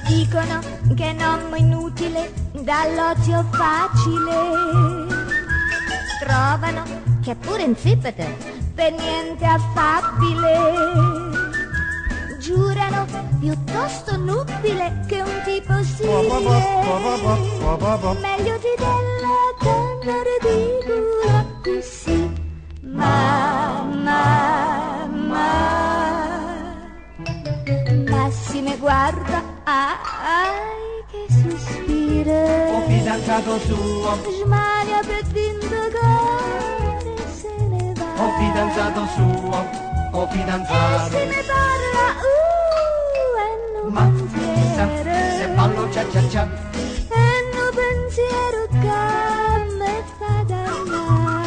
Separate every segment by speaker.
Speaker 1: Dicono che è un uomo inutile, dall'ozio facile. Trovano che è pure insipide, per niente affabile. Giurano piuttosto nubile che un tipo simile. Meglio di della donna ridicola così. Massime guarda, ai che sospira.
Speaker 2: O fidanzato suo,
Speaker 1: Smania per indagare se ne va.
Speaker 2: o fidanzato suo, o
Speaker 1: E
Speaker 2: fidanzato.
Speaker 1: se ne parla, e no
Speaker 2: Ma
Speaker 1: pensiero.
Speaker 2: se ballo cia cia cia,
Speaker 1: E no pensiero che me fa dannare.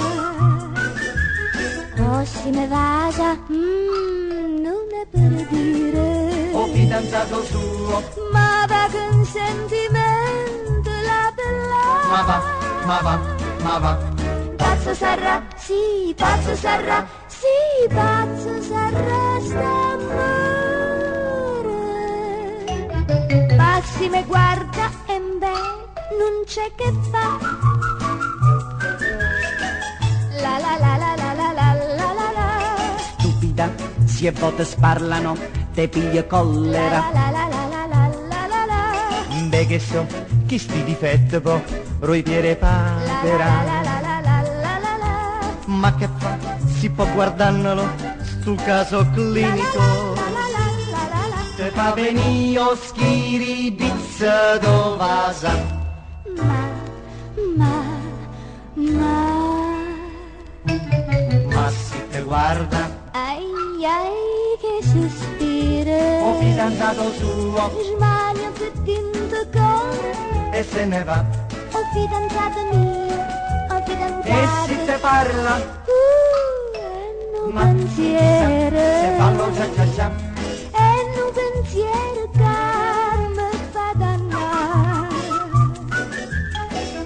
Speaker 1: O se ne vada, non è per dire.
Speaker 2: o fidanzato suo,
Speaker 1: Ma va con sentimento la bella.
Speaker 2: ma va,
Speaker 1: Pazzo sarà, sì, pazzo sarà, sì, pazzo sarà st'amore. Passi me guarda e beh, non c'è che fa. La la la la la la la la la la.
Speaker 2: stupida, si e volte sparlano, te piglia collera.
Speaker 1: La la la la la la la la.
Speaker 2: Beh che so, chi sti difetti po', roipiere
Speaker 1: La la
Speaker 2: patera.
Speaker 1: la la la la la la la.
Speaker 2: Ma che fa, si può guardarlo, sul caso clinico.
Speaker 1: La la la la la la.
Speaker 2: Te fa venire schiribizza dovasa. Ma si te guarda,
Speaker 1: Ai ai che sospira.
Speaker 2: o fidanzato suo,
Speaker 1: Smanio che tinto con.
Speaker 2: e se ne va.
Speaker 1: O fidanzato mio, o fidanzato.
Speaker 2: E si te parla,
Speaker 1: E non
Speaker 2: ma
Speaker 1: pensiero.
Speaker 2: se ballo cia cia cia,
Speaker 1: E non pensiero che me fa dannare.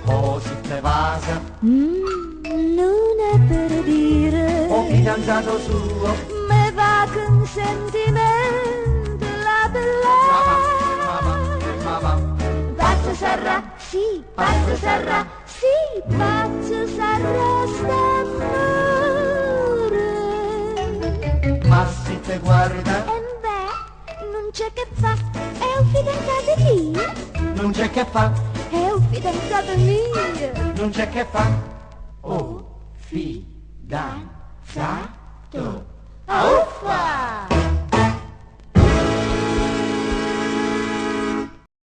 Speaker 2: o si te vasa,
Speaker 1: Non è per dire.
Speaker 2: o fidanzato suo,
Speaker 1: Me va con sentimento la bella.
Speaker 2: ma va,
Speaker 1: Pazzo sarà, sì, pazzo sarà, sì, pazzo sarà st'amore.
Speaker 2: ma si te guarda,
Speaker 1: E beh, non c'è che fa, è un fidanzato mio,
Speaker 2: non c'è che fa,
Speaker 1: è un fidanzato mio.
Speaker 2: non c'è che fa, o fidanzato.